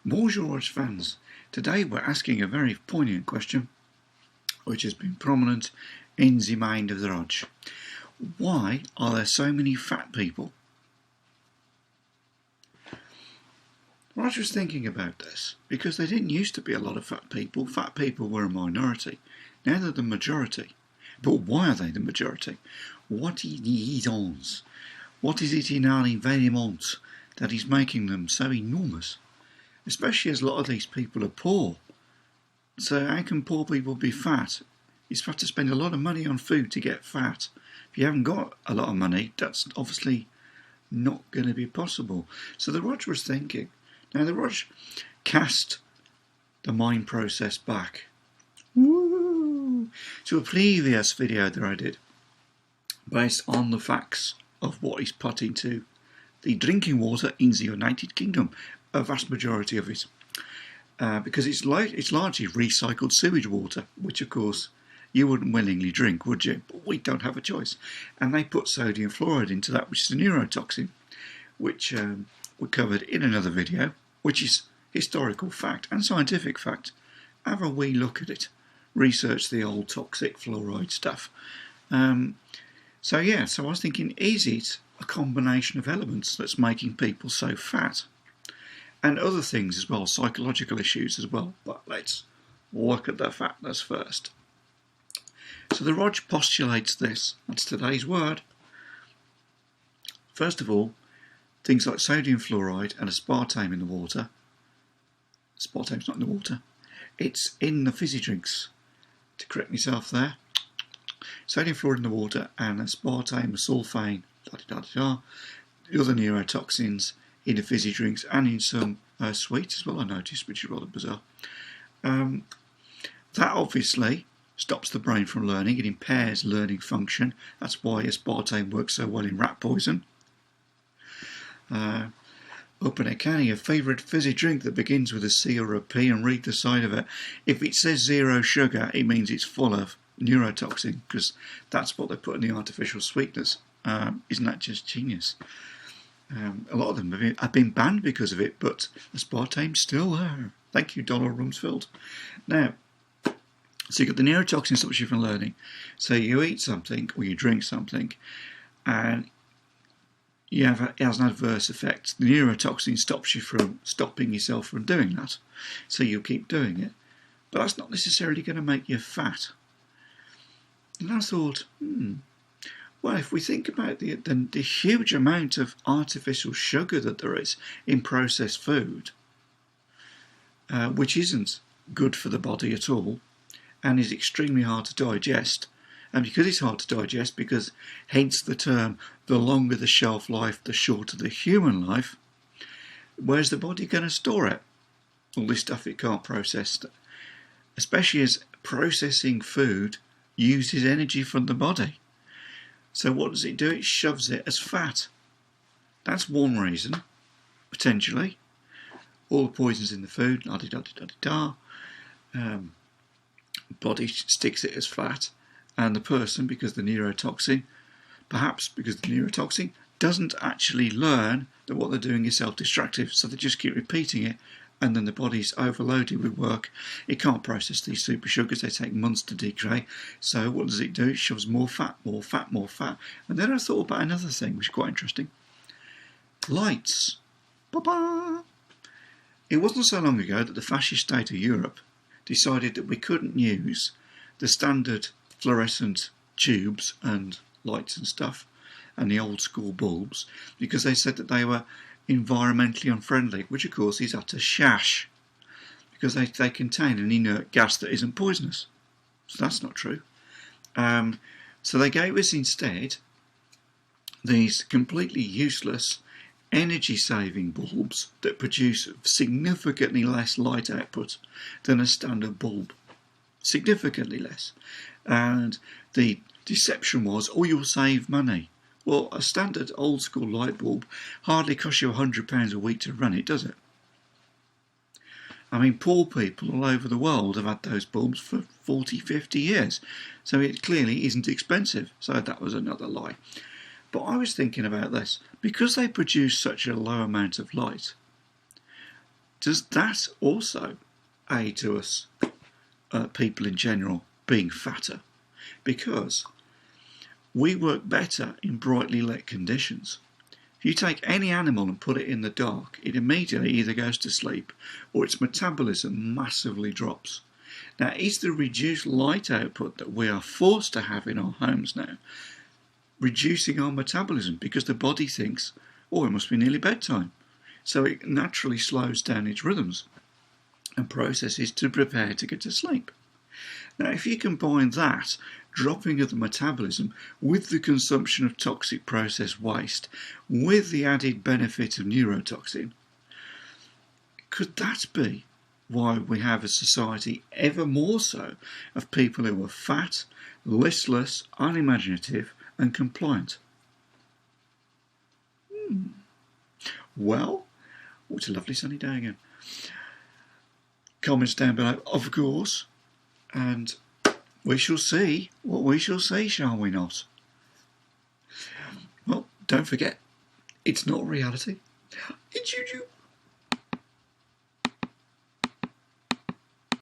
Bonjour, Rog fans. Today we're asking a very poignant question which has been prominent in the mind of the Rog. Why are there so many fat people? Rog was thinking about this because there didn't used to be a lot of fat people. Fat people were a minority. Now they're the majority. But why are they the majority? What is it in our environment that is making them so enormous? Especially as a lot of these people are poor. So how can poor people be fat? You have to spend a lot of money on food to get fat. If you haven't got a lot of money, that's obviously not going to be possible. So the Rog was thinking. Now the Rog cast the mind process back to a previous video that I did based on the facts of what is put into the drinking water in the United Kingdom, a vast majority of it, because it's largely recycled sewage water, which of course you wouldn't willingly drink, would you? But we don't have a choice. And they put sodium fluoride into that, which is a neurotoxin, which we covered in another video, which is historical fact and scientific fact. Have a wee look at it. Research the old toxic fluoride stuff. So I was thinking, is it a combination of elements that's making people so fat? And other things as well, psychological issues as well. But let's look at the fatness first. So the Rog postulates this. That's today's word. First of all, things like sodium fluoride and aspartame in the water. Aspartame's not in the water. It's in the fizzy drinks. To correct myself there. Sodium fluoride in the water and aspartame, sulfane, the other neurotoxins in the fizzy drinks and in some sweets as well, I noticed, which is rather bizarre. That obviously stops the brain from learning. It impairs learning function. That's why aspartame works so well in rat poison. Open a can of your favourite fizzy drink that begins with a C or a P and read the side of it. If it says 0 sugar, it means it's full of neurotoxin, because that's what they put in the artificial sweeteners. Isn't that just genius? A lot of them have been banned because of it, but aspartame's still there. Thank you, Donald Rumsfeld. Now, so you've got the neurotoxin stops you from learning. So you eat something or you drink something, and it has an adverse effect. The neurotoxin stops you from stopping yourself from doing that. So you keep doing it. But that's not necessarily going to make you fat. And I thought, well, if we think about the huge amount of artificial sugar that there is in processed food, which isn't good for the body at all, and is extremely hard to digest, and because it's hard to digest, because hence the term, the longer the shelf life, the shorter the human life, where's the body going to store it? All this stuff it can't process, especially as processing food uses energy from the body. So what does it do? It shoves it as fat. That's one reason, potentially. All the poisons in the food, body sticks it as fat, and the person, because the neurotoxin, doesn't actually learn that what they're doing is self-destructive, so they just keep repeating it, and then the body's overloaded with work. It can't process these super sugars, they take months to degrade. So what does it do? It shoves more fat. And then I thought about another thing which is quite interesting. Lights. Ba-ba! It wasn't so long ago that the fascist state of Europe decided that we couldn't use the standard fluorescent tubes and lights and stuff and the old school bulbs, because they said that they were environmentally unfriendly, which of course is utter shash, because they contain an inert gas that isn't poisonous. So that's not true. So they gave us instead these completely useless energy-saving bulbs that produce significantly less light output than a standard bulb. Significantly less. And the deception was, you'll save money. Well, a standard old school light bulb hardly costs you £100 a week to run it, does it? I mean, poor people all over the world have had those bulbs for 40, 50 years. So it clearly isn't expensive. So that was another lie. But I was thinking about this. Because they produce such a low amount of light, does that also aid to us, people in general, being fatter? Because we work better in brightly lit conditions. If you take any animal and put it in the dark, it immediately either goes to sleep or its metabolism massively drops. Now, is the reduced light output that we are forced to have in our homes now reducing our metabolism because the body thinks, oh, it must be nearly bedtime? So it naturally slows down its rhythms and processes to prepare to get to sleep. Now, if you combine that dropping of the metabolism with the consumption of toxic processed waste, with the added benefit of neurotoxin, could that be why we have a society ever more so of people who are fat, listless, unimaginative and compliant? Well, it's a lovely sunny day again. Comments down below, of course, and we shall see what we shall see, shall we not? Well, don't forget, it's not reality. It's YouTube.